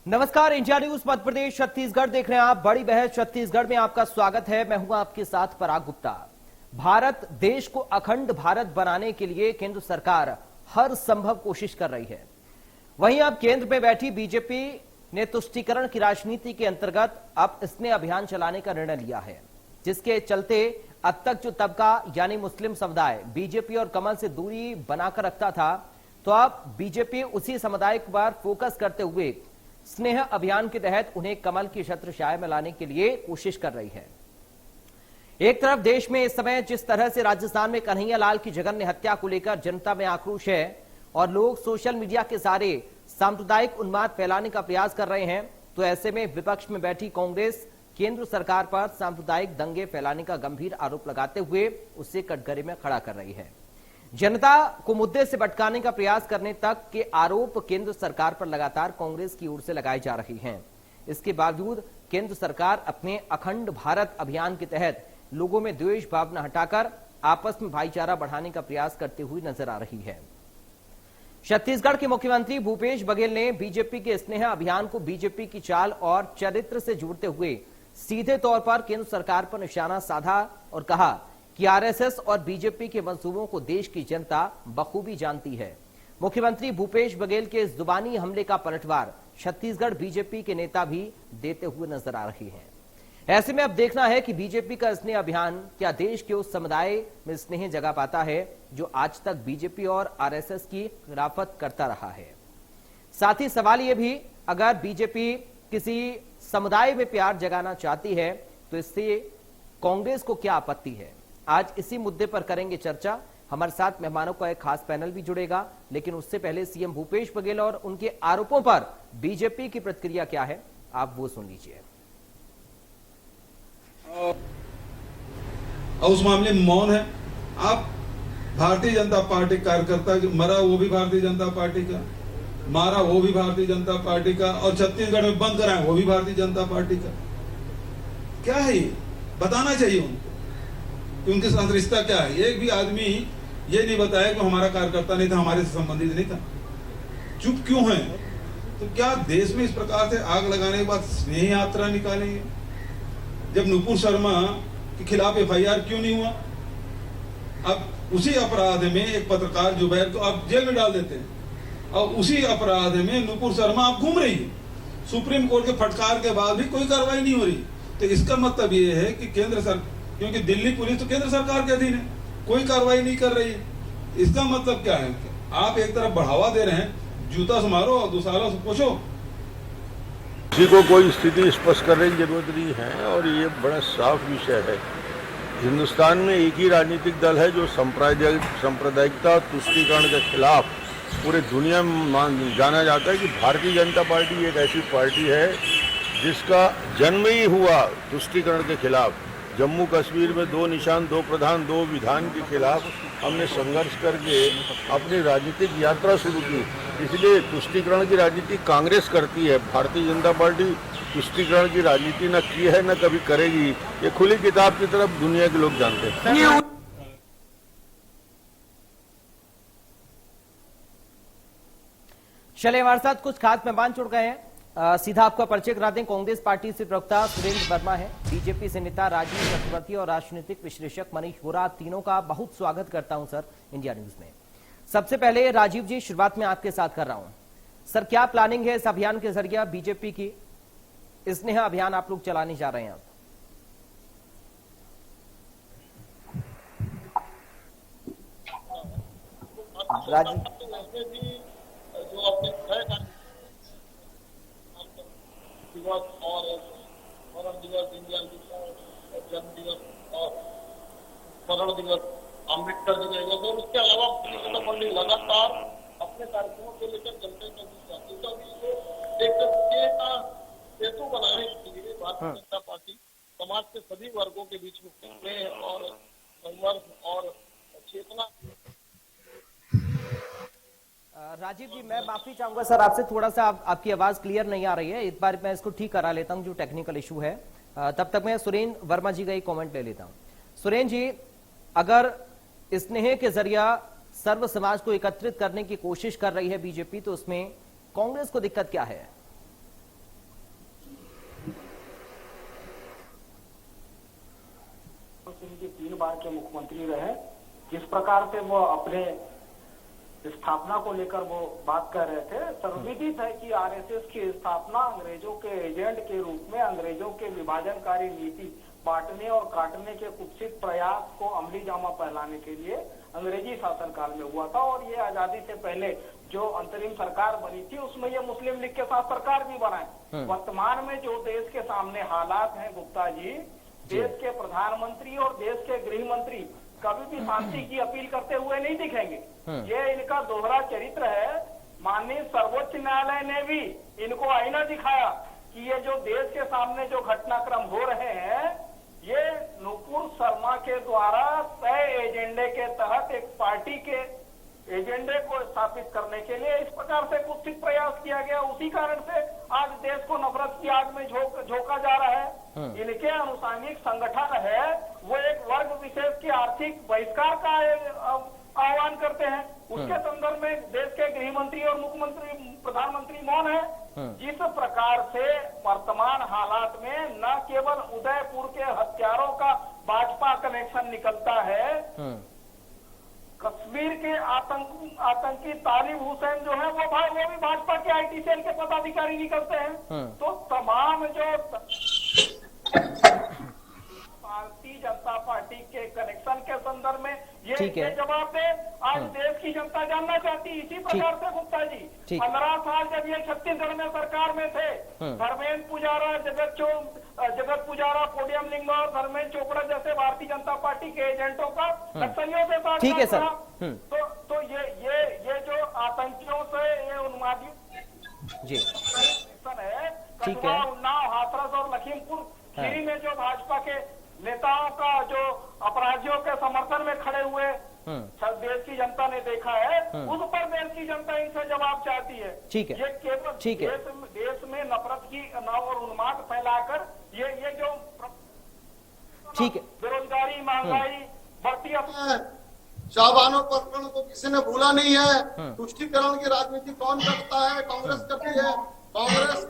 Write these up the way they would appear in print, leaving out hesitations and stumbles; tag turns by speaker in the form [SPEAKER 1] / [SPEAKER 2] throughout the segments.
[SPEAKER 1] नमस्कार, India news Madhya Pradesh Chhattisgarh देख रहे हैं आप। बड़ी बहस छत्तीसगढ़ में आपका स्वागत है। मैं हूं आपके साथ पराग गुप्ता। भारत देश को अखंड भारत बनाने के लिए केंद्र सरकार हर संभव कोशिश कर रही है। वहीं अब केंद्र में बैठी बीजेपी ने तुष्टीकरण की राजनीति के अंतर्गत अब इसने अभियान चलाने का निर्णय लिया है, जिसके चलते अब तक जो तबका यानी मुस्लिम समुदाय बीजेपी और कमल से दूरी बनाकर रखता था, तो अब बीजेपी उसी समुदाय पर फोकस करते हुए स्नेह अभियान के तहत उन्हें कमल की छत्र छाया में लाने के लिए कोशिश कर रही है। एक तरफ देश में इस समय जिस तरह से राजस्थान में कन्हैया लाल की जघन्य हत्या को लेकर जनता में आक्रोश है और लोग सोशल मीडिया के सारे सांप्रदायिक उन्माद फैलाने का प्रयास कर रहे हैं, तो ऐसे में विपक्ष में बैठी कांग्रेस केंद्र सरकार पर सांप्रदायिक दंगे फैलाने का गंभीर आरोप लगाते हुए उसे कटघरे में खड़ा कर रही है। जनता को मुद्दे से भटकाने का प्रयास करने तक के आरोप केंद्र सरकार पर लगातार कांग्रेस की ओर से लगाए जा रहे हैं। इसके बावजूद केंद्र सरकार अपने अखंड भारत अभियान के तहत लोगों में द्वेष भावना हटाकर आपस में भाईचारा बढ़ाने का प्रयास करते हुए नजर आ रही है। छत्तीसगढ़ के मुख्यमंत्री भूपेश बघेल ने बीजेपी के स्नेह अभियान को बीजेपी की चाल और चरित्र से जोड़ते हुए सीधे तौर पर केंद्र सरकार पर निशाना साधा और कहा कि आरएसएस और बीजेपी के मंसूबों को देश की जनता बखूबी जानती है। मुख्यमंत्री भूपेश बघेल के इस जुबानी हमले का पलटवार छत्तीसगढ़ बीजेपी के नेता भी देते हुए नजर आ रहे हैं। ऐसे में अब देखना है कि बीजेपी का स्नेह अभियान क्या देश के उस समुदाय में स्नेह जगा पाता है जो आज तक बीजेपी और आरएसएस की खिलाफत करता रहा है। साथ ही सवाल यह भी, अगर बीजेपी किसी समुदाय में प्यार जगाना चाहती है तो इससे कांग्रेस को क्या आपत्ति है। आज इसी मुद्दे पर करेंगे चर्चा। हमारे साथ मेहमानों का एक खास पैनल भी जुड़ेगा, लेकिन उससे पहले सीएम भूपेश बघेल और उनके आरोपों पर बीजेपी की प्रतिक्रिया क्या है, आप वो सुन लीजिए।
[SPEAKER 2] उस मामले में मौन है। आप भारतीय जनता पार्टी कार्यकर्ता मरा वो भी भारतीय जनता पार्टी का, मारा वो भी भारतीय जनता पार्टी का, और छत्तीसगढ़ में बंद कराए वो भी भारतीय जनता पार्टी का। क्या है ये बताना चाहिए उनको कि उनके साथ रिश्ता क्या है। एक भी आदमी ये नहीं बताया कि हमारा कार्यकर्ता नहीं था, हमारे से संबंधित नहीं था। चुप क्यों है? तो क्या देश में इस प्रकार से आग लगाने के बाद स्नेह यात्रा निकालेंगे? जब नुपुर शर्मा के खिलाफ एफआईआर क्यों नहीं हुआ? अब उसी अपराध में एक पत्रकार जुबैर को आप जेल में डाल देते हैं और उसी अपराध में नुपुर शर्मा आप घूम रही है। सुप्रीम कोर्ट के फटकार के बाद भी कोई कार्रवाई नहीं हो रही। तो इसका मतलब ये है कि केंद्र सरकार, क्योंकि दिल्ली पुलिस तो केंद्र सरकार के अधीन है, कोई कार्रवाई नहीं कर रही है। इसका मतलब क्या है? आप एक तरफ बढ़ावा दे रहे हैं, जूता से मारो और दूसरा से पूछो।
[SPEAKER 3] किसी को कोई स्थिति स्पष्ट करने की जरूरत नहीं है और ये बड़ा साफ विषय है। हिंदुस्तान में एक ही राजनीतिक दल है जो सांप्रदायिकता तुष्टीकरण के खिलाफ पूरे दुनिया में जाना जाता है कि भारतीय जनता पार्टी एक ऐसी पार्टी है जिसका जन्म ही हुआ तुष्टीकरण के खिलाफ। जम्मू कश्मीर में 2 निशान 2 प्रधान 2 विधान के खिलाफ हमने संघर्ष करके अपनी राजनीतिक यात्रा शुरू की। इसलिए तुष्टीकरण की राजनीति कांग्रेस करती है। भारतीय जनता पार्टी तुष्टीकरण की राजनीति न की है न कभी करेगी। ये खुली किताब की तरफ दुनिया के लोग जानते हैं।
[SPEAKER 1] चलिए, हमारे साथ कुछ खास मेहमान जुड़ गए हैं। सीधा आपका परिचय करा दें। कांग्रेस पार्टी से प्रवक्ता सुरेंद्र वर्मा है, बीजेपी से नेता राजीव चक्रवर्ती और राजनीतिक विश्लेषक मनीष वोरा। तीनों का बहुत स्वागत करता हूं सर इंडिया न्यूज में। सबसे पहले राजीव जी, शुरुआत में आपके साथ कर रहा हूं। सर, क्या प्लानिंग है इस अभियान के जरिए बीजेपी की? स्नेह अभियान आप लोग चलाने जा रहे हैं अब। राजीव,
[SPEAKER 4] दिवस और स्वर्ण दिवस, इंडिया दिवस, जन्म दिवस और स्वर्ण दिवस, अम्बेडकर जी का दिवस, और उसके अलावा पुलिस मंडली लगातार अपने कार्यक्रमों को लेकर जनता के बीच जाती है। एक सेतु बनाने के लिए भारतीय जनता पार्टी समाज के सभी वर्गों के बीच में और संघर्ष और चेतना।
[SPEAKER 1] राजीव जी, मैं माफी चाहूंगा सर आपसे, थोड़ा सा आपकी आवाज क्लियर नहीं आ रही है। एक बार मैं इसको ठीक करा लेता हूं जो टेक्निकल इशू है। तब तक मैं सुरेंद्र वर्मा जी का एक कमेंट ले लेता हूं। सुरेंद्र जी, अगर स्नेह के जरिया सर्व समाज को एकत्रित करने की कोशिश कर रही है बीजेपी, तो उसमें कांग्रेस को दिक्कत क्या है?
[SPEAKER 5] बार के मुख्यमंत्री रहे, जिस प्रकार से वो अपने स्थापना को लेकर वो बात कर रहे थे, सर्वविदित है कि आरएसएस की स्थापना अंग्रेजों के एजेंट के रूप में अंग्रेजों के विभाजनकारी नीति बांटने और काटने के कुत्सित प्रयास को अमली जामा पहनाने के लिए अंग्रेजी शासनकाल में हुआ था। और ये आजादी से पहले जो अंतरिम सरकार बनी थी उसमें ये मुस्लिम लीग के साथ सरकार भी बनाए। वर्तमान में जो देश के सामने हालात हैं गुप्ता जी, देश के प्रधानमंत्री और देश के गृह मंत्री कभी भी शांति की अपील करते हुए नहीं दिखेंगे। ये इनका दोहरा चरित्र है। माननीय सर्वोच्च न्यायालय ने भी इनको आईना दिखाया कि ये जो देश के सामने जो घटनाक्रम हो रहे हैं, ये नुपुर शर्मा के द्वारा तय एजेंडे के तहत एक पार्टी के एजेंडे को स्थापित करने के लिए इस प्रकार से कुत्सित प्रयास किया गया। उसी कारण से आज देश को नफरत की आग में झोंका जा रहा है। इनके अनुसांगिक संगठन है वो एक वर्ग विशेष के आर्थिक बहिष्कार का आह्वान करते हैं। उसके संदर्भ में देश के गृह मंत्री और मुख्यमंत्री प्रधानमंत्री मौन है। जिस प्रकार से वर्तमान हालात में न केवल उदयपुर के हत्यारों का भाजपा कनेक्शन निकलता है, कश्मीर के आतंकी तालिब हुसैन जो है वो भी भाजपा के आईटी सेल के पदाधिकारी निकलते हैं। तो तमाम जो भारतीय जनता पार्टी के कनेक्शन के संदर्भ में ये जवाब दे। आज देश की जनता जानना चाहती है। इसी प्रकार से गुप्ता जी 15 साल जब ये छत्तीसगढ़ में सरकार में थे, धर्मेंद्र पुजारा, जगत पुजारा, पोडियम लिंग और धर्मेंद्र चोपड़ा जैसे भारतीय जनता पार्टी के एजेंटों का नक्सलियों से साथ
[SPEAKER 1] ठीक है सर।
[SPEAKER 5] तो ये जो आतंकियों से ये उन्मादी
[SPEAKER 1] जी
[SPEAKER 5] है,
[SPEAKER 1] ठीक है,
[SPEAKER 5] उन्नाव, हाथरस और लखीमपुर खीरी में जो भाजपा के नेताओं का जो अपराधियों के समर्थन में खड़े हुए देश की जनता ने देखा है, उस पर देश की जनता इनसे जवाब चाहती है।
[SPEAKER 1] ठीक है,
[SPEAKER 5] ये केवल देश में नफरत की और उन्माद फैलाकर ये जो
[SPEAKER 1] ठीक है,
[SPEAKER 5] बेरोजगारी, महंगाई बढ़ती
[SPEAKER 6] शाहबानो प्रकरण को किसी ने भूला नहीं है। तुष्टीकरण की राजनीति कौन करता है? कांग्रेस करती है।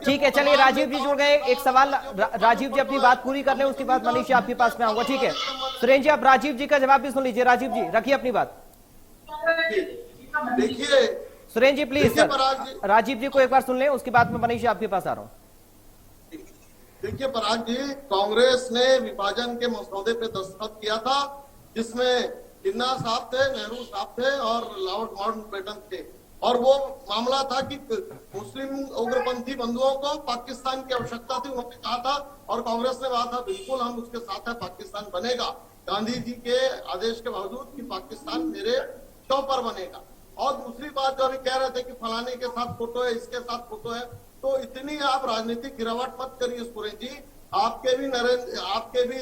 [SPEAKER 1] ठीक है, चलिए राजीव जी जुड़ गए। एक सवाल राजीव जी अपनी बात पूरी कर लें, उसके बाद मनीष जी आपके पास में आऊंगा। ठीक है सुरेंद्र जी, आप राजीव जी का जवाब भी सुन लीजिए। राजीव जी रखिए अपनी बात।
[SPEAKER 6] देखिए
[SPEAKER 1] सुरेंद्र जी प्लीज सर, राजीव जी को एक बार सुन लें, उसके बाद में मनीष जी आपके पास आ रहा हूँ।
[SPEAKER 6] देखिए पराग जी, कांग्रेस ने विभाजन के मसौदे पे दस्तखत किया था, जिसमें जिन्ना साहब थे, नेहरू साहब थे और लॉर्ड माउंटबेटन थे। और वो मामला था कि मुस्लिम उग्रपंथी बंधुओं को पाकिस्तान की आवश्यकता थी, उन्होंने कहा था और कांग्रेस ने कहा था बिल्कुल हम उसके साथ है, पाकिस्तान बनेगा। गांधी जी के आदेश के बावजूद कि पाकिस्तान मेरे शव पर बनेगा। और दूसरी बात जो अभी कह रहे थे कि फलाने के साथ फोटो है, इसके साथ फोटो है, तो इतनी आप राजनीतिक गिरावट मत करिए सुरेश जी। आपके भी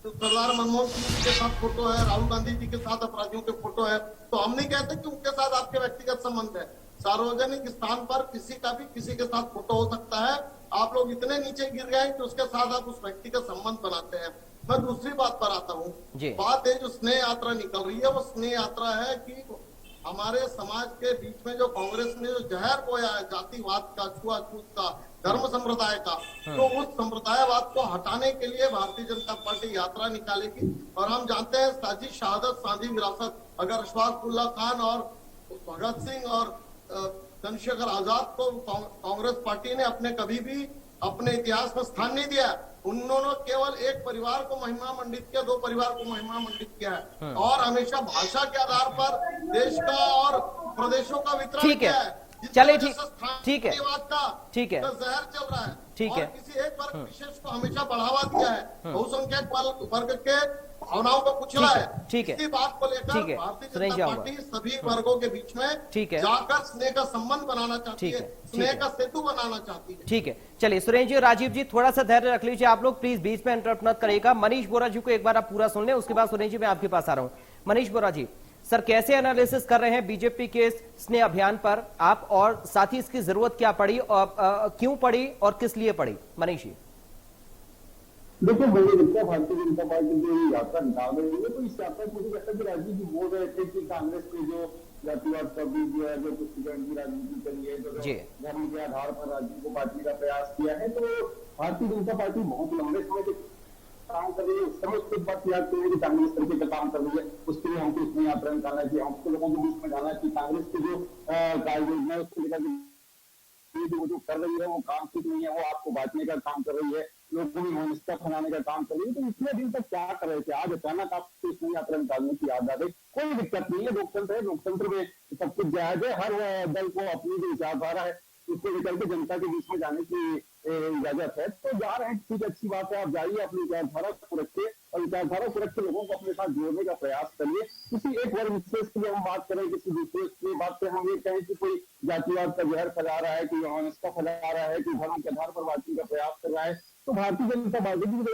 [SPEAKER 6] सरदार मनमोहन सिंह के साथ फोटो है, राहुल गांधी जी के साथ अपराधियों के फोटो है, तो हम नहीं कहते कि उनके साथ आपके व्यक्तिगत संबंध है। सार्वजनिक स्थान पर किसी का भी किसी के साथ फोटो हो सकता है। आप लोग इतने नीचे गिर गए कि उसके साथ आप उस व्यक्ति का संबंध बनाते हैं। मैं दूसरी बात पर आता हूँ। बात है जो स्नेह यात्रा निकल रही है, वो स्नेह यात्रा है कि हमारे समाज के बीच में जो कांग्रेस ने जो जहर बोया है जातिवाद का, छुआछूत का, धर्म संप्रदाय का, तो उस संप्रदायवाद को हटाने के लिए भारतीय जनता पार्टी यात्रा निकालेगी। और हम जानते हैं साजिश, शहादत, साझी विरासत, अगर अशफाक उल्ला खान और भगत सिंह और चंद्रशेखर आजाद को कांग्रेस पार्टी ने कभी भी अपने इतिहास में स्थान नहीं दिया। उन्होंने केवल एक परिवार को महिमा मंडित किया, दो परिवार को महिमा मंडित किया है और हमेशा भाषा के आधार पर देश का और प्रदेशों का वितरण किया है।
[SPEAKER 1] चलिए ठीक है, ठीक है,
[SPEAKER 6] जहर चल रहा है,
[SPEAKER 1] ठीक है,
[SPEAKER 6] किसी एक वर्ग विशेष को हमेशा बढ़ावा दिया है, बहुसंख्यक वर्ग के भावनाओं को कुचला है।
[SPEAKER 1] ठीक है,
[SPEAKER 6] इसी बात को लेकर भारतीय जनता पार्टी सभी वर्गों के बीच में जाकर स्नेह का संबंध बनाना चाहती है, स्नेह का सेतु बनाना चाहती है।
[SPEAKER 1] ठीक है, चलिए सुरेंद्र जी और राजीव जी थोड़ा सा धैर्य रख लीजिए आप लोग, प्लीज बीच में इंटरप्ट मत करिएगा। मनीष बोरा जी को एक बार आप पूरा सुन लें, उसके बाद सुरेंद्र जी मैं आपके पास आ रहा हूँ। मनीष बोरा जी सर, कैसे एनालिसिस कर रहे हैं बीजेपी के स्नेह अभियान पर आप, और साथ ही इसकी जरूरत क्या पड़ी और क्यों पड़ी और किस लिए पड़ी? मनीष जी
[SPEAKER 7] देखिए, मुझे लगता है भारतीय जनता पार्टी जो यात्रा निकाल रही है, तो इस यात्रा में मुझे लगता है कि राजीव जी बोल रहे थे कि कांग्रेस ने जो जातिवाद का बीज जो है, जो तुष्टीकरण की राजनीति करी है, जो धर्म के आधार पर राजनीति को बांटने का प्रयास किया है, तो भारतीय जनता पार्टी बहुत लंबे समय से काम कर रही है, उस समय उसके बाद याद करें कि कांग्रेस तरीके का काम कर रही है, उसके लिए हमको इसमें यात्रा निकालना चाहिए, हमको लोगों के बीच में जाना चाहिए कांग्रेस की जो कार्य योजना है उसको लेकर वो जो कर रही है वो काम ठीक नहीं है, वो आपको बांटने का काम कर रही है, लोगों में अनिश्चितता फैलाने का काम कर रही है। तो इतने दिन तक क्या कर रहे थे, आज अचानक आपको इसमें यात्रा निकालने की याद आ गई। कोई दिक्कत नहीं है, लोकतंत्र है, लोकतंत्र में सब कुछ जायज है, हर दल को अपनी जो विचारधारा है उसको लेकर के जनता के बीच में जाने की इजाजत है। तो जा रहे हैं, ठीक अच्छी बात है, आप जाइए, अपनी विचारधारा को रखिए और विचारधारा को रख के लोगों को अपने साथ जोड़ने का प्रयास करिए। किसी एक वर्ग विशेष के लिए हम बात करें, किसी दूसरे की बात पे हम ये कहें कि कोई जातिवाद का जहर फैला रहा है, कोई अनिश्चितता फैला रहा है, कोई धर्म के आधार पर बातचीत का प्रयास कर रहा है, तो भारतीय जनता पार्टी की जो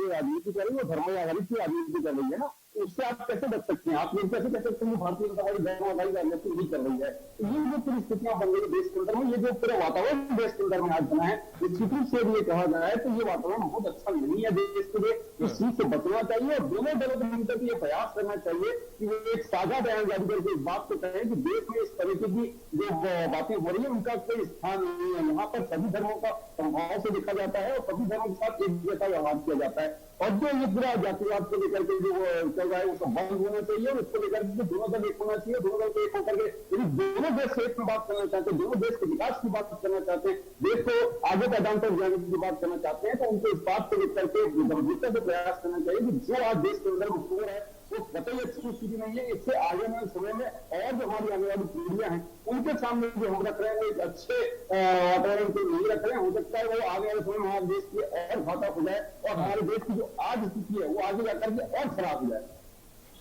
[SPEAKER 7] राजनीति कर रही है वो धर्म आधारित की राजनीति कर रही है ना, उससे आप कैसे बच सकते हैं? आप लोग कैसे कह सकते हैं भारतीय जनता पार्टी धर्म आधारित राजनीति नहीं कर रही है? ये जो पूरी स्थितियां बन गई देश के अंदर में, ये जो पूरा वातावरण देश के अंदर में आज बना है, निश्चित रूप से ये कहा जाए तो ये वातावरण बहुत अच्छा नहीं है देश के लिए। इस चीज से बचना चाहिए और दोनों दलों को मिलकर ये प्रयास करना चाहिए कि वो एक साझा बयान जारी करके इस बात को कहें कि देश में इस तरीके की जो बातें हो रही है उनका कोई स्थान नहीं है। यहाँ पर सभी धर्मों का समभाव से देखा जाता है और सभी धर्मों के साथ एक जैसा व्यवहार किया जाता है, और जो ये पूरा जातिवाद को लेकर के जो चल रहा है वो सब बंद होना चाहिए और उसको लेकर के दोनों दल एक होना चाहिए। दोनों दल को एक होकर के यदि दोनों देश एक में बात करना चाहते हैं, दोनों देश के विकास की बात करना चाहते हैं, देश को आगे पैदान तक जाने की बात करना चाहते हैं, तो उनको इस बात को लेकर के गंभीरता से प्रयास करना चाहिए कि जो आज देश के अंदर हो रहा है वो कतई अच्छी स्थिति नहीं है। इससे आगे आने समय में और जो हमारी आने वाली पीढ़ियां हैं उनके सामने जो हम रख रहे हैं वो एक अच्छे वातावरण को नहीं रख रहे हैं। हो सकता है वो आगे वाले समय में हमारे देश की और घातक हो जाए और हमारे देश की जो आज स्थिति है वो आगे जाकर के और खराब हो जाए।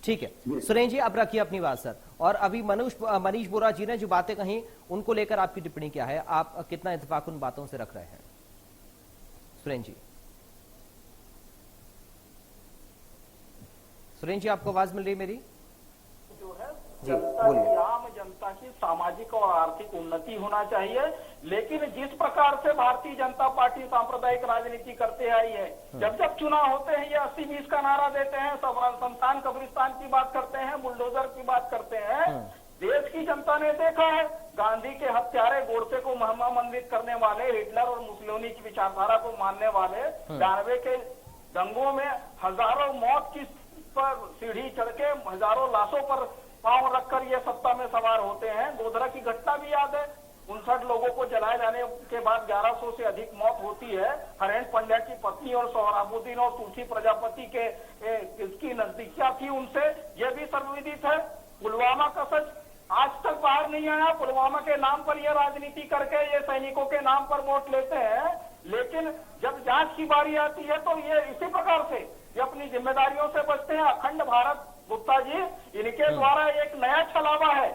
[SPEAKER 1] ठीक है सुरेंद्र जी, आप रखिए अपनी बात सर। और अभी मनीष बोरा जी ने जो बातें कही उनको लेकर आपकी टिप्पणी क्या है? आप कितना इत्तेफाक उन बातों से रख रहे हैं सुरेंद्र जी? सुरेंद्र जी, आपको आवाज मिल रही है मेरी?
[SPEAKER 5] जो है
[SPEAKER 1] जी,
[SPEAKER 5] जनता की, आम जनता की सामाजिक और आर्थिक उन्नति होना चाहिए। लेकिन जिस प्रकार से भारतीय जनता पार्टी सांप्रदायिक राजनीति करते आई है, जब जब चुनाव होते हैं ये 80-20 का नारा देते हैं, शमशान कब्रिस्तान की बात करते हैं, बुलडोजर की बात करते हैं। देश की जनता ने देखा है, गांधी के हत्यारे गोडसे को महिमामंडित करने वाले, हिटलर और मुसोलिनी की विचारधारा को मानने वाले, 92 के दंगों में हजारों मौत की पर सीढ़ी चढ़ के हजारों लाशों पर पांव रखकर ये सत्ता में सवार होते हैं। गोधरा की घटना भी याद है, 59 लोगों को जलाए जाने के बाद 1100 से अधिक मौत होती है। हरेन पंड्या की पत्नी और सोहराबुद्दीन और तुलसी प्रजापति के इसकी नजदीकियां थी उनसे, यह भी सर्वविदित है। पुलवामा का सच आज तक बाहर नहीं आया। पुलवामा के नाम पर यह राजनीति करके ये सैनिकों के नाम पर वोट लेते हैं, लेकिन जब जांच की बारी आती है तो ये इसी प्रकार से ये अपनी जिम्मेदारियों से बचते हैं। अखंड भारत, गुप्ता जी, इनके द्वारा एक नया छलावा है,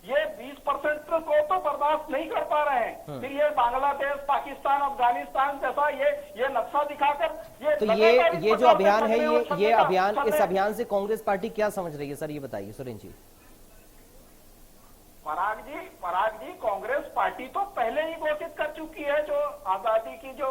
[SPEAKER 5] ये 20% को तो बर्दाश्त नहीं कर पा रहे हैं। फिर ये बांग्लादेश, पाकिस्तान, अफगानिस्तान जैसा ये नक्शा दिखाकर
[SPEAKER 1] तो ये जो अभियान है ये अभियान, इस अभियान से कांग्रेस पार्टी क्या समझ रही है सर, ये बताइए सुरेंद्र जी।
[SPEAKER 5] पराग जी, कांग्रेस पार्टी तो पहले ही घोषित कर चुकी है, जो आजादी की जो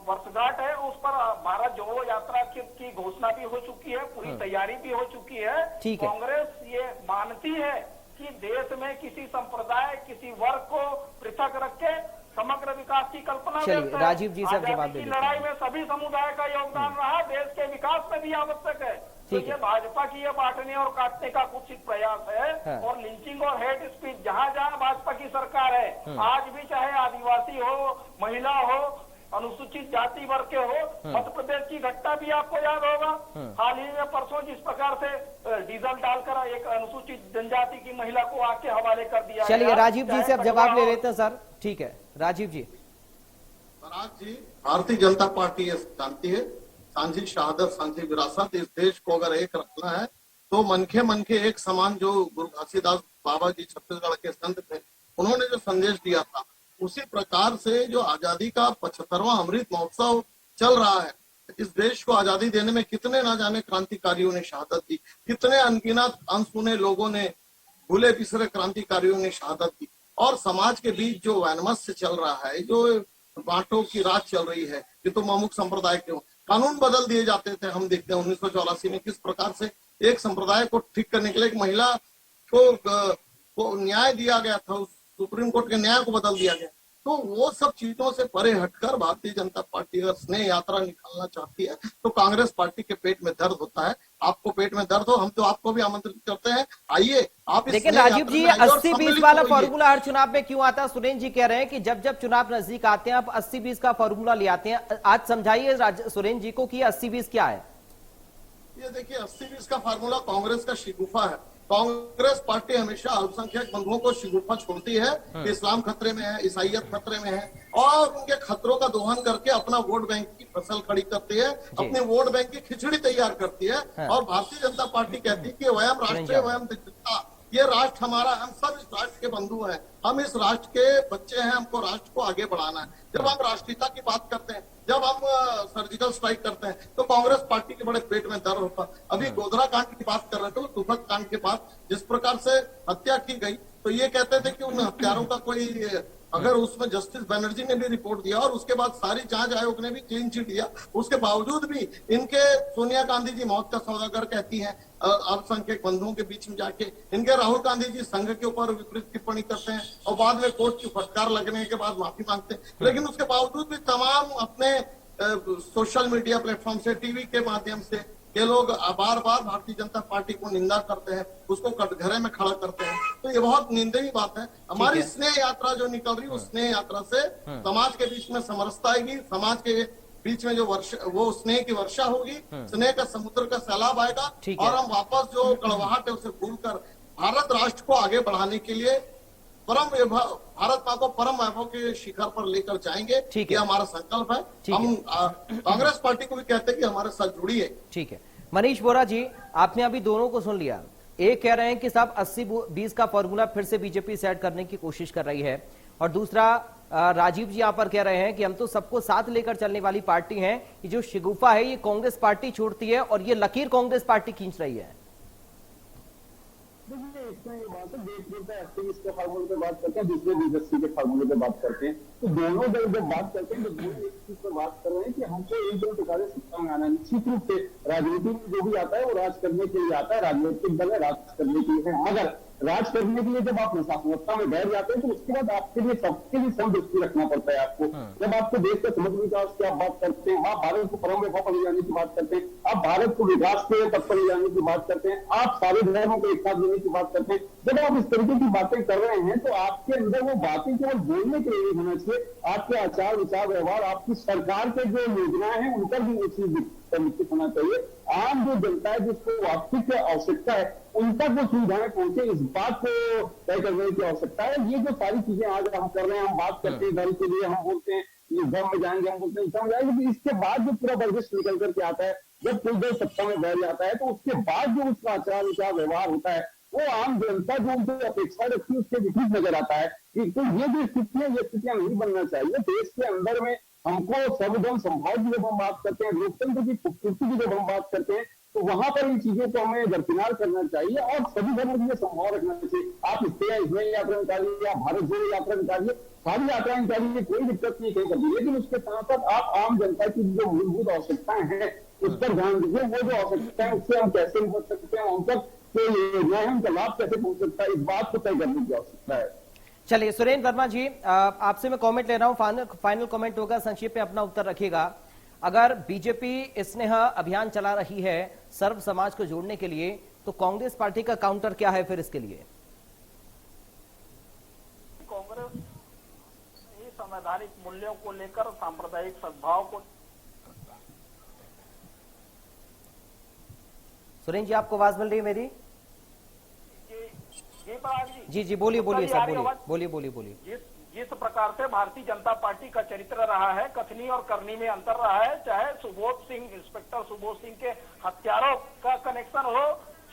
[SPEAKER 5] वर्षगांठ है उस पर भारत जोड़ो यात्रा की घोषणा भी हो चुकी है, पूरी तैयारी भी हो चुकी है। कांग्रेस ये मानती है कि देश में किसी संप्रदाय, किसी वर्ग को पृथक रख के समग्र विकास की कल्पना
[SPEAKER 1] चलिए राजीव जी से जवाब दे देते हैं।
[SPEAKER 5] लड़ाई में सभी समुदाय का योगदान रहा, देश के विकास में भी आवश्यक है। तो ये भाजपा की ये बांटने और काटने का कुछ प्रयास है। और लिंचिंग और हेट स्पीच जहां जहां भाजपा की सरकार है, आज भी चाहे आदिवासी हो, महिला हो, अनुसूचित जाति वर्ग के हो, मध्य प्रदेश की घटना भी आपको याद होगा। हाल ही में परसों जिस प्रकार से डीजल डालकर एक अनुसूचित जनजाति की महिला को आग के हवाले कर दिया।
[SPEAKER 1] चलिए राजीव जी से अब जवाब ले लेते हैं सर। ठीक है राजीव जी।
[SPEAKER 6] पराग जी, भारतीय जनता पार्टी ये जानती है, सांझी शहादत, सांझी विरासत, इस देश को अगर एक रखना है तो मनखे एक समान, जो गुरु घासीदास बाबा जी छत्तीसगढ़ के संत थे, उन्होंने जो संदेश दिया था, उसी प्रकार से जो आजादी का 75वां अमृत महोत्सव चल रहा है, इस देश को आजादी देने में कितने ना जाने क्रांतिकारियों ने शहादत दी, कितने अनगिनत अनसुने लोगों ने, भूले बिसरे क्रांतिकारियों ने शहादत दी। और समाज के बीच जो वैनमस्य चल रहा है, जो बांटों की रात चल रही है, ये तो अमुक संप्रदाय के कानून बदल दिए जाते थे। हम देखते हैं 1984 में किस प्रकार से एक संप्रदाय को ठीक करने के लिए एक महिला को न्याय दिया गया था, सुप्रीम कोर्ट के न्याय को बदल दिया गया। तो वो सब चीजों से परे हटकर भारतीय जनता पार्टी अगर स्नेह यात्रा निकालना चाहती है तो कांग्रेस पार्टी के पेट में दर्द होता है। आपको पेट में दर्द हो, हम तो आपको भी आमंत्रित करते हैं, आइए आप इस
[SPEAKER 1] लेकिन
[SPEAKER 6] स्नेह
[SPEAKER 1] राजीव
[SPEAKER 6] यात्रा
[SPEAKER 1] जी,
[SPEAKER 6] में आइए और
[SPEAKER 1] 80-20
[SPEAKER 6] सम्मिलित
[SPEAKER 1] वाला
[SPEAKER 6] होइए।
[SPEAKER 1] फॉर्मूला हर चुनाव में क्यों आता है? सुरेंद्र जी कह रहे हैं कि जब जब चुनाव नजदीक आते हैं आप 80-20 का फॉर्मूला ले आते हैं। आज समझाइए सुरेंद्र जी को कि 80-20 क्या है।
[SPEAKER 6] ये देखिए 80-20 का फार्मूला कांग्रेस का शिगुफा है। कांग्रेस पार्टी हमेशा अल्पसंख्यक बंधुओं को शिगुफा छोड़ती है कि इस्लाम खतरे में है, ईसाइयत खतरे में है, और उनके खतरों का दोहन करके अपना वोट बैंक की फसल खड़ी करती है, अपने वोट बैंक की खिचड़ी तैयार करती है। और भारतीय जनता पार्टी कहती है कि वयम राष्ट्रीय वयम दिग्गजता, ये राष्ट्र हमारा, हम सब इस राष्ट्र के बंधु हैं, हम इस राष्ट्र के बच्चे हैं, हमको राष्ट्र को आगे बढ़ाना है। जब हम राष्ट्रीयता की बात करते हैं, जब हम सर्जिकल स्ट्राइक करते हैं, तो कांग्रेस पार्टी के बड़े पेट में दर्द होता है। अभी गोधरा कांड की बात कर रहे थे, उस दुखद कांड के बाद जिस प्रकार से हत्या की गई, तो ये कहते थे कि उन हत्यारों का कोई, अगर उसमें जस्टिस बनर्जी ने भी रिपोर्ट दिया और उसके बाद सारी जांच आयोग ने भी क्लीन चिट दिया, उसके बावजूद भी इनके सोनिया गांधी जी मौत का सौदागर कहती हैं अल्पसंख्यक बंधुओं के बीच में जाके, इनके राहुल गांधी जी संघ के ऊपर विपरीत टिप्पणी करते हैं और बाद में कोर्ट की फटकार लगने के बाद माफी मांगते हैं। लेकिन उसके बावजूद भी तमाम अपने सोशल मीडिया प्लेटफॉर्म से, टीवी के माध्यम से ये लोग बार बार भारतीय जनता पार्टी को निंदा करते हैं, उसको कटघरे में खड़ा करते हैं। तो ये बहुत निंदनीय बात है। हमारी स्नेह यात्रा जो निकल रही है, उस स्नेह यात्रा से समाज के बीच में समरसता आएगी, समाज के बीच में जो वो स्नेह की वर्षा होगी, स्नेह का समुद्र का सैलाब आएगा, और हम वापस जो कड़वाहट है उसे भूलकर भारत राष्ट्र को आगे बढ़ाने के लिए भारत माँ को परम वैभव के शिखर पर लेकर जाएंगे। ये हमारा संकल्प है। हम कांग्रेस पार्टी को भी कहते हैं कि हमारे साथ जुड़िए। ठीक है।
[SPEAKER 1] मनीष बोरा जी, आपने अभी दोनों को सुन लिया। एक कह रहे हैं कि साहब 80-20 का फॉर्मूला फिर से बीजेपी सेट करने की कोशिश कर रही है, और दूसरा राजीव जी यहाँ पर कह रहे हैं कि हम तो सबको साथ लेकर चलने वाली पार्टी हैं, ये जो शिगुफा है ये कांग्रेस पार्टी छोड़ती है और ये लकीर कांग्रेस पार्टी खींच रही है।
[SPEAKER 7] देखिए इसमें ये बात है, देश में 80-20 के फार्मूले पे बात करते हैं, दूसरे 20-80 के फार्मूले पे बात करते हैं, तो दोनों दल जब बात करते हैं तो दोनों एक चीज पर बात कर रहे हैं कि हमको एक दल प्रकार से सत्ता में आना है। निश्चित रूप से राजनीति में जो भी आता है वो राज करने के लिए आता है, राजनीतिक दल है, राज करने के लिए है। मगर राज करने के लिए जब आप सत्ता में बैठ जाते हैं तो उसके बाद आपके लिए सबके लिए समदृष्टि रखना पड़ता है आपको। जब आपको देश के समग्र विकास की आप बात करते हैं, आप भारत को परम वैभव पर ले जाने की बात करते हैं, आप भारत को विकास के पथ पर ले जाने की बात करते हैं, आप सारे धर्मों को एक साथ लेने की बात करते हैं, जब आप इस तरीके की बातें कर रहे हैं तो आपके अंदर वो बातें केवल बोलने के लिए होना चाहिए, आपके आचार विचार व्यवहार, आपकी सरकार के जो योजनाएं हैं उन पर भी वो चीज निश्चित होना चाहिए। आम जो जनता है जिसको वास्तविक आवश्यकता है उन तक वो सुविधाएं पहुंचे, इस बात को तय करने की आवश्यकता है। ये जो सारी चीजें आज हम कर रहे हैं, हम बात करते हैं धर्म के लिए, हम बोलते हैं धर्म में जाएंगे, हम बोलते हैं इसम जाएंगे, इसके बाद जो पूरा परिदृश्य निकल करके आता है, जब कोई दल सत्ता में बैठ जाता है तो उसके बाद जो उसका आचार विचार व्यवहार होता है वो आम जनता जो उनसे अपेक्षा रखती है उसके विपरीत नजर आता है। तो ये जो स्थितियां, ये स्थितियां नहीं बनना चाहिए। देश के अंदर में हमको सर्वधर्म संभाव की जब हम बात करते हैं, लोकतंत्र की खूबसूरती की जब हम बात करते हैं, तो वहां पर इन चीजों को हमें दरकिनार करना चाहिए और सभी धर्मों के लिए संभाव रखना चाहिए। आप इसमें यात्रा निकालिए, आप भारत जोड़ो यात्रा निकालिए, सारी यात्रा निकालिए, कोई दिक्कत नहीं कहीं करती, लेकिन उसके साथ साथ आप आम जनता की जो मूलभूत आवश्यकताएं हैं उस पर ध्यान दीजिए। वो जो आवश्यकता है उससे हम कैसे निपट सकते हैं, उन तक उनका लाभ कैसे पहुंच सकता है, इस बात को तय करने की आवश्यकता है।
[SPEAKER 1] चलिए सुरेंद्र वर्मा जी, आपसे मैं कमेंट ले रहा हूं, फाइनल कमेंट होगा, संक्षेप में अपना उत्तर रखिएगा। अगर बीजेपी स्नेह अभियान चला रही है सर्व समाज को जोड़ने के लिए, तो कांग्रेस पार्टी का काउंटर क्या है फिर इसके लिए?
[SPEAKER 5] कांग्रेस ही संवैधानिक मूल्यों को लेकर, सांप्रदायिक सद्भाव को।
[SPEAKER 1] सुरेंद्र जी, आपको आवाज मिल रही है मेरी? जी जी, बोलिए बोलिए सर, बोलिए।
[SPEAKER 5] जिस प्रकार से भारतीय जनता पार्टी का चरित्र रहा है, कथनी और करनी में अंतर रहा है, चाहे सुबोध सिंह, इंस्पेक्टर सुबोध सिंह के हत्यारों का कनेक्शन हो,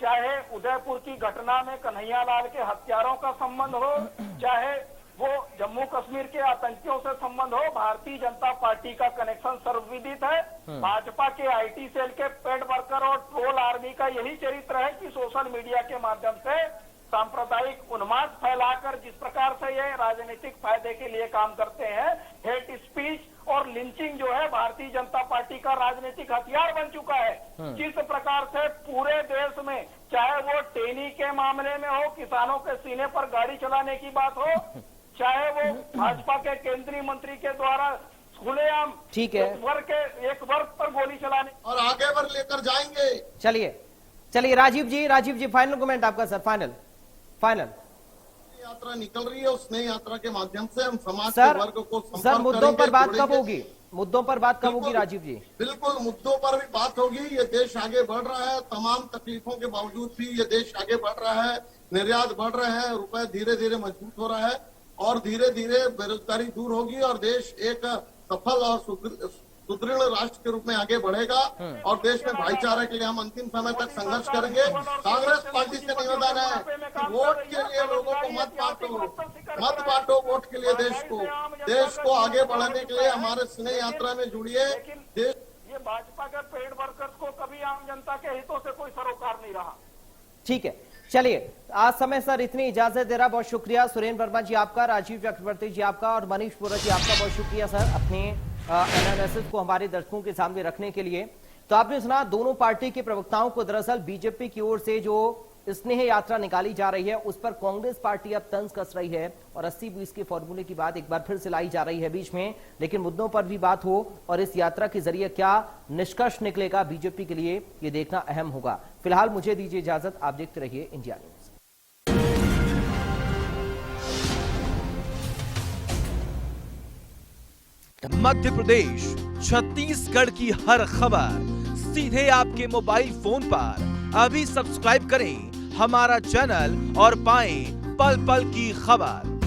[SPEAKER 5] चाहे उदयपुर की घटना में कन्हैया लाल के हत्यारों का संबंध हो, चाहे वो जम्मू कश्मीर के आतंकियों से संबंध हो, भारतीय जनता पार्टी का कनेक्शन सर्वविदित है। भाजपा के आईटी सेल के पेड वर्कर और ट्रोल आर्मी का यही चरित्र है कि सोशल मीडिया के माध्यम से सांप्रदायिक उन्माद फैलाकर जिस प्रकार से ये राजनीतिक फायदे के लिए काम करते हैं, हेट स्पीच और लिंचिंग जो है भारतीय जनता पार्टी का राजनीतिक हथियार बन चुका है। जिस प्रकार से पूरे देश में, चाहे वो टेनी के मामले में हो, किसानों के सीने पर गाड़ी चलाने की बात हो, चाहे वो भाजपा के केंद्रीय मंत्री के द्वारा खुलेआम
[SPEAKER 1] ठीक है,
[SPEAKER 5] एक वर्ग पर गोली चलाने
[SPEAKER 6] और आगे बढ़ लेकर जाएंगे।
[SPEAKER 1] चलिए राजीव जी फाइनल कमेंट आपका सर, फाइनल
[SPEAKER 6] यात्रा निकल रही है, उस नई यात्रा के माध्यम से हम समाज
[SPEAKER 1] सर,
[SPEAKER 6] के वर्ग को संपर्क
[SPEAKER 1] सर मुद्दों पर बात
[SPEAKER 6] जोड़ेंगे।
[SPEAKER 1] कब होगी? मुद्दों पर बात कब होगी राजीव जी?
[SPEAKER 6] बिल्कुल मुद्दों पर भी बात होगी। ये देश आगे बढ़ रहा है, तमाम तकलीफों के बावजूद भी ये देश आगे बढ़ रहा है, निर्यात बढ़ रहा है, रुपए धीरे धीरे मजबूत हो रहा है और धीरे धीरे बेरोजगारी दूर होगी और देश एक सफल और सुदृढ़ राष्ट्र के रूप में आगे बढ़ेगा और देश में भाईचारे के लिए हम अंतिम समय तक संघर्ष करेंगे। कांग्रेस पार्टी से निवेदन है कि वोट के लिए लोगों को मत बांटो वोट के लिए देश को आगे बढ़ाने के लिए हमारे स्नेह यात्रा में जुड़िए। देश
[SPEAKER 5] ये भाजपा के पेड वर्कर्स को कभी आम जनता के हितों से कोई सरोकार नहीं रहा।
[SPEAKER 1] ठीक है, चलिए आज समय सर इतनी इजाजत दे रहा, बहुत शुक्रिया। सुरेंद्र वर्मा जी आपका, राजीव चक्रवर्ती जी आपका और मनीष पुरा जी आपका बहुत शुक्रिया सर अपने एनालिसिस को हमारे दर्शकों के सामने रखने के लिए। तो आपने सुना दोनों पार्टी के प्रवक्ताओं को, दरअसल बीजेपी की ओर से जो स्नेह यात्रा निकाली जा रही है उस पर कांग्रेस पार्टी अब तंज कस रही है और 80-20 के फॉर्मूले की बात एक बार फिर से लाई जा रही है बीच में। लेकिन मुद्दों पर भी बात हो और इस यात्रा के जरिए क्या निष्कर्ष निकलेगा बीजेपी के लिए, ये देखना अहम होगा। फिलहाल मुझे दीजिए इजाजत, आप देखते रहिए इंडिया न्यूज।
[SPEAKER 8] मध्य प्रदेश, छत्तीसगढ़ की हर खबर सीधे आपके मोबाइल फोन पर। अभी सब्सक्राइब करें हमारा चैनल और पाएं पल पल की खबर।